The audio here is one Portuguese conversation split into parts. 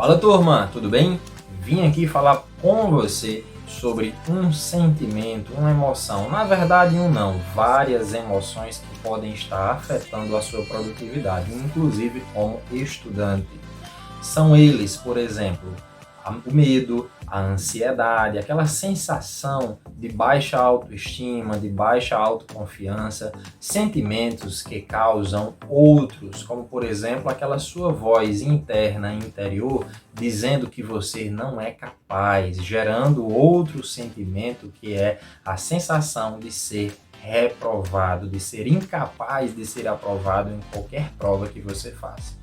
Fala turma, tudo bem? Vim aqui falar com você sobre um sentimento, uma emoção, na verdade várias emoções que podem estar afetando a sua produtividade, inclusive como estudante. São eles, por exemplo, o medo, a ansiedade, aquela sensação de baixa autoestima, de baixa autoconfiança, sentimentos que causam outros, como por exemplo aquela sua voz interna, interior, dizendo que você não é capaz, gerando outro sentimento que é a sensação de ser reprovado, de ser incapaz de ser aprovado em qualquer prova que você faça.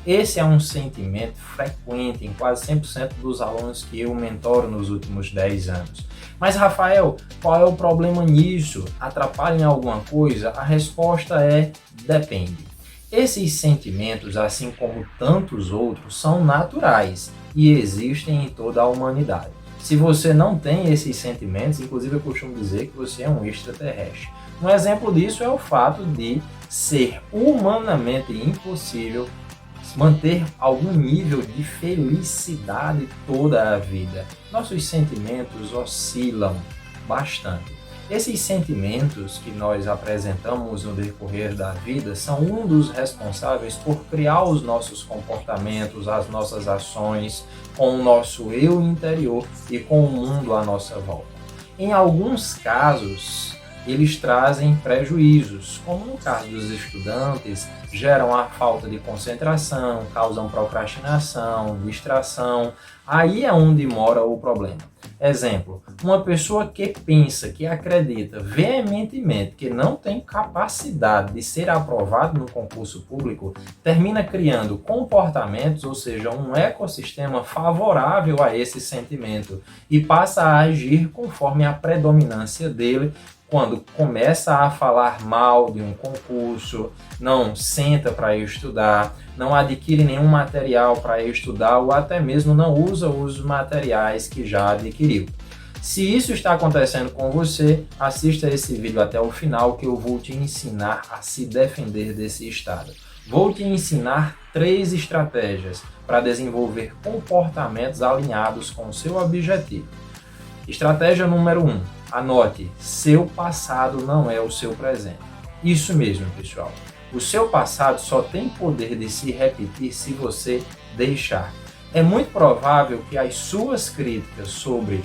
Esse é um sentimento frequente em quase 100% dos alunos que eu mentoro nos últimos 10 anos. Mas, Rafael, qual é o problema nisso? Atrapalha em alguma coisa? A resposta é depende. Esses sentimentos, assim como tantos outros, são naturais e existem em toda a humanidade. Se você não tem esses sentimentos, inclusive eu costumo dizer que você é um extraterrestre. Um exemplo disso é o fato de ser humanamente impossível manter algum nível de felicidade toda a vida. Nossos sentimentos oscilam bastante. Esses sentimentos que nós apresentamos no decorrer da vida são um dos responsáveis por criar os nossos comportamentos, as nossas ações, com o nosso eu interior e com o mundo à nossa volta. Em alguns casos, eles trazem prejuízos, como no caso dos estudantes, geram a falta de concentração, causam procrastinação, distração. Aí é onde mora o problema. Exemplo, uma pessoa que pensa, que acredita veementemente que não tem capacidade de ser aprovado no concurso público, termina criando comportamentos, ou seja, um ecossistema favorável a esse sentimento e passa a agir conforme a predominância dele. Quando começa a falar mal de um concurso, não senta para estudar, não adquire nenhum material para estudar ou até mesmo não usa os materiais que já adquiriu. Se isso está acontecendo com você, assista esse vídeo até o final que eu vou te ensinar a se defender desse estado. Vou te ensinar 3 estratégias para desenvolver comportamentos alinhados com o seu objetivo. Estratégia número 1. Anote, seu passado não é o seu presente. Isso mesmo, pessoal. O seu passado só tem poder de se repetir se você deixar. É muito provável que as suas críticas sobre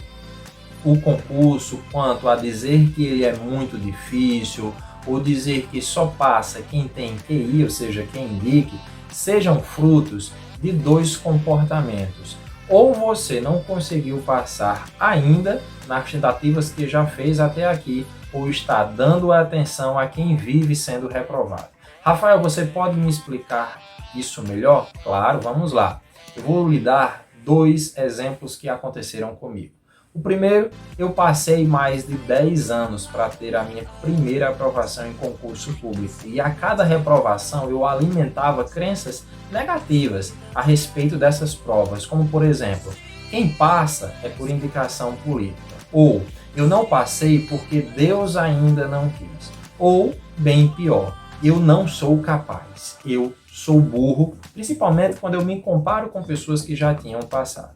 o concurso, quanto a dizer que ele é muito difícil, ou dizer que só passa quem tem QI, ou seja, quem indique, sejam frutos de 2 comportamentos. Ou você não conseguiu passar ainda nas tentativas que já fez até aqui, ou está dando atenção a quem vive sendo reprovado. Rafael, você pode me explicar isso melhor? Claro, vamos lá. Eu vou lhe dar 2 exemplos que aconteceram comigo. O primeiro, eu passei mais de 10 anos para ter a minha primeira aprovação em concurso público e a cada reprovação eu alimentava crenças negativas a respeito dessas provas, como por exemplo, quem passa é por indicação política, ou eu não passei porque Deus ainda não quis, ou bem pior, eu não sou capaz, eu sou burro, principalmente quando eu me comparo com pessoas que já tinham passado.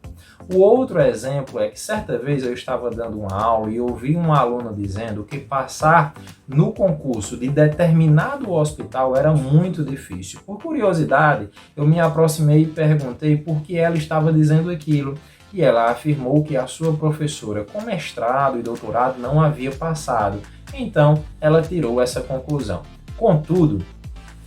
O outro exemplo é que certa vez eu estava dando uma aula e ouvi um aluno dizendo que passar no concurso de determinado hospital era muito difícil. Por curiosidade, eu me aproximei e perguntei por que ela estava dizendo aquilo. E ela afirmou que a sua professora com mestrado e doutorado não havia passado. Então, ela tirou essa conclusão. Contudo,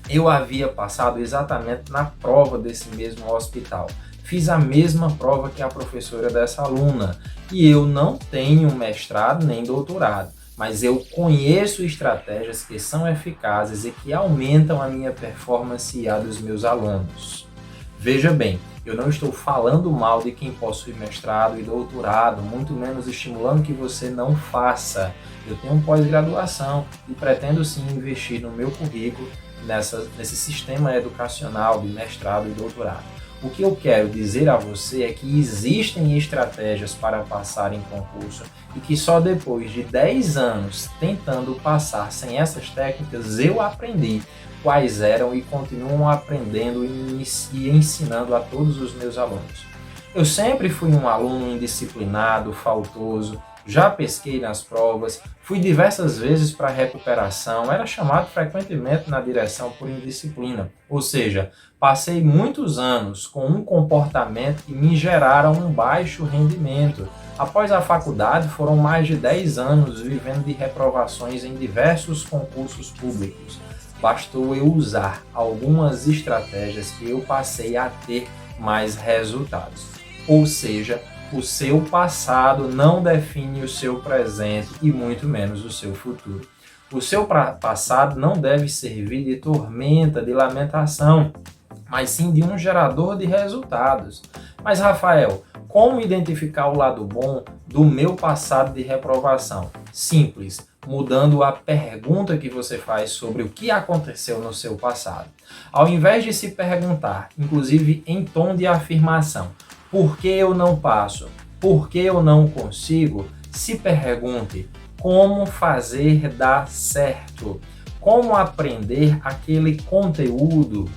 eu havia passado exatamente na prova desse mesmo hospital. Fiz a mesma prova que a professora dessa aluna e eu não tenho mestrado nem doutorado, mas eu conheço estratégias que são eficazes e que aumentam a minha performance e a dos meus alunos. Veja bem, eu não estou falando mal de quem possui mestrado e doutorado, muito menos estimulando que você não faça. Eu tenho pós-graduação e pretendo sim investir no meu currículo nesse sistema educacional de mestrado e doutorado. O que eu quero dizer a você é que existem estratégias para passar em concurso e que só depois de 10 anos tentando passar sem essas técnicas eu aprendi quais eram e continuo aprendendo e ensinando a todos os meus alunos. Eu sempre fui um aluno indisciplinado, faltoso, já pesquei nas provas, fui diversas vezes para recuperação, era chamado frequentemente na direção por indisciplina. Ou seja, passei muitos anos com um comportamento que me geraram um baixo rendimento. Após a faculdade, foram mais de 10 anos vivendo de reprovações em diversos concursos públicos. Bastou eu usar algumas estratégias que eu passei a ter mais resultados. Ou seja, o seu passado não define o seu presente e muito menos o seu futuro. O seu passado não deve servir de tormenta, de lamentação, mas sim de um gerador de resultados. Mas, Rafael, como identificar o lado bom do meu passado de reprovação? Simples, mudando a pergunta que você faz sobre o que aconteceu no seu passado. Ao invés de se perguntar, inclusive em tom de afirmação, por que eu não passo? Por que eu não consigo? Se pergunte, como fazer dar certo? Como aprender aquele conteúdo?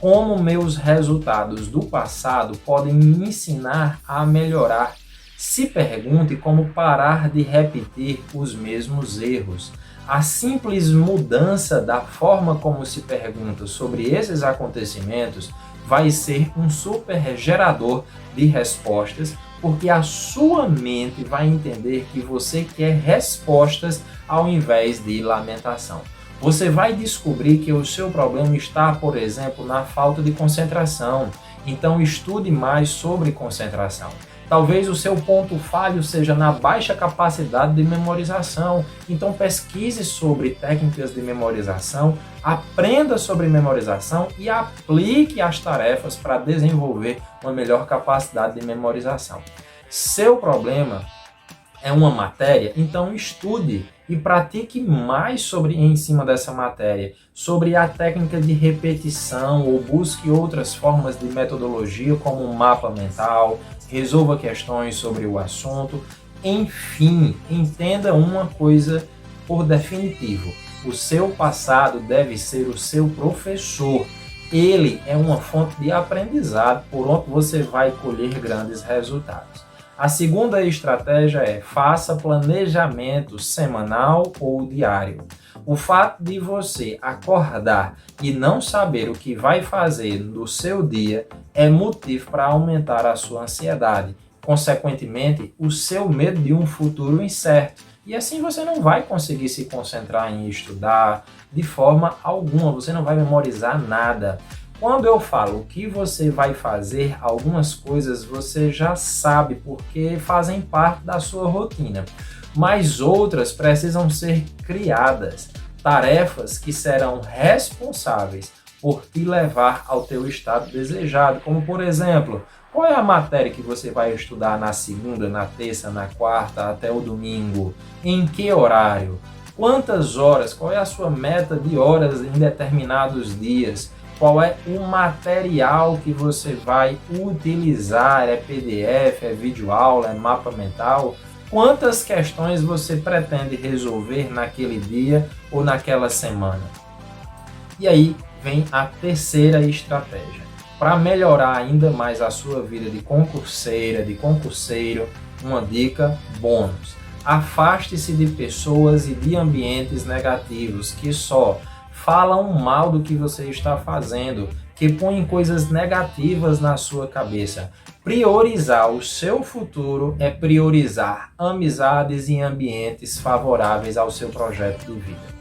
Como meus resultados do passado podem me ensinar a melhorar? Se pergunte como parar de repetir os mesmos erros. A simples mudança da forma como se pergunta sobre esses acontecimentos vai ser um super gerador de respostas, porque a sua mente vai entender que você quer respostas ao invés de lamentação. Você vai descobrir que o seu problema está, por exemplo, na falta de concentração. Então estude mais sobre concentração. Talvez o seu ponto falho seja na baixa capacidade de memorização. Então pesquise sobre técnicas de memorização, aprenda sobre memorização e aplique as tarefas para desenvolver uma melhor capacidade de memorização. Seu problema é uma matéria, então estude e pratique mais em cima dessa matéria, sobre a técnica de repetição ou busque outras formas de metodologia como mapa mental, resolva questões sobre o assunto. Enfim, entenda uma coisa por definitivo: o seu passado deve ser o seu professor. Ele é uma fonte de aprendizado por onde você vai colher grandes resultados. A segunda estratégia é: faça planejamento semanal ou diário. O fato de você acordar e não saber o que vai fazer no seu dia é motivo para aumentar a sua ansiedade, consequentemente, o seu medo de um futuro incerto. E assim você não vai conseguir se concentrar em estudar de forma alguma, você não vai memorizar nada. Quando eu falo o que você vai fazer, algumas coisas você já sabe porque fazem parte da sua rotina, mas outras precisam ser criadas, tarefas que serão responsáveis por te levar ao teu estado desejado, como por exemplo, qual é a matéria que você vai estudar na segunda, na terça, na quarta, até o domingo? Em que horário? Quantas horas? Qual é a sua meta de horas em determinados dias? Qual é o material que você vai utilizar? É PDF, é videoaula, é mapa mental? Quantas questões você pretende resolver naquele dia ou naquela semana? E aí vem a terceira estratégia. Para melhorar ainda mais a sua vida de concurseira, de concurseiro, uma dica bônus: afaste-se de pessoas e de ambientes negativos que só falam mal do que você está fazendo, que põem coisas negativas na sua cabeça. Priorizar o seu futuro é priorizar amizades e ambientes favoráveis ao seu projeto de vida.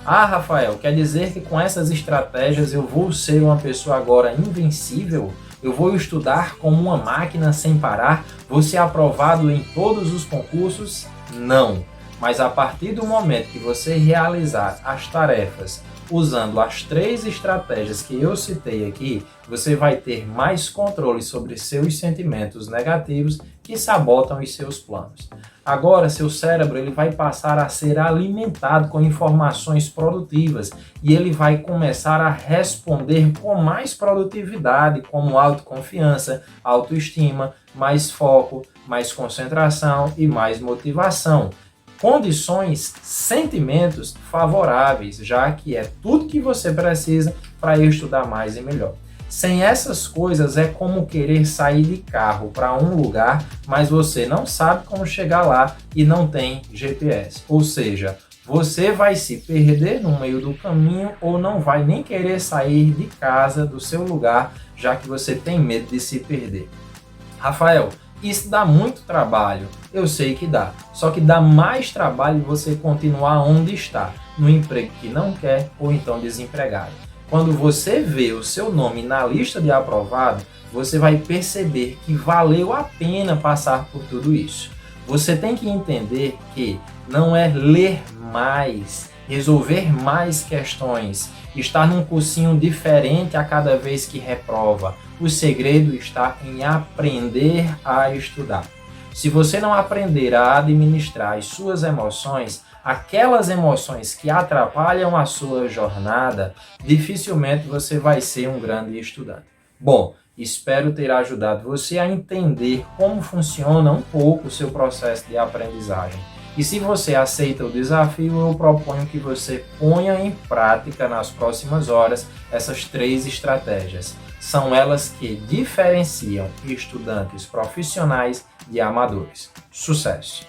Ah, Rafael, quer dizer que com essas estratégias eu vou ser uma pessoa agora invencível? Eu vou estudar como uma máquina sem parar? Vou ser aprovado em todos os concursos? Não. Mas a partir do momento que você realizar as tarefas usando as 3 estratégias que eu citei aqui, você vai ter mais controle sobre seus sentimentos negativos que sabotam os seus planos. Agora, seu cérebro ele vai passar a ser alimentado com informações produtivas e ele vai começar a responder com mais produtividade, como autoconfiança, autoestima, mais foco, mais concentração e mais motivação. Condições, sentimentos favoráveis, já que é tudo que você precisa para estudar mais e melhor. Sem essas coisas é como querer sair de carro para um lugar, mas você não sabe como chegar lá e não tem GPS. Ou seja, você vai se perder no meio do caminho ou não vai nem querer sair de casa, do seu lugar, já que você tem medo de se perder. Rafael, isso dá muito trabalho. Eu sei que dá. Só que dá mais trabalho você continuar onde está, no emprego que não quer ou então desempregado. Quando você vê o seu nome na lista de aprovado, você vai perceber que valeu a pena passar por tudo isso. Você tem que entender que não é ler mais, resolver mais questões, estar num cursinho diferente a cada vez que reprova. O segredo está em aprender a estudar. Se você não aprender a administrar as suas emoções, aquelas emoções que atrapalham a sua jornada, dificilmente você vai ser um grande estudante. Bom, espero ter ajudado você a entender como funciona um pouco o seu processo de aprendizagem. E se você aceita o desafio, eu proponho que você ponha em prática nas próximas horas essas 3 estratégias. São elas que diferenciam estudantes profissionais de amadores. Sucesso!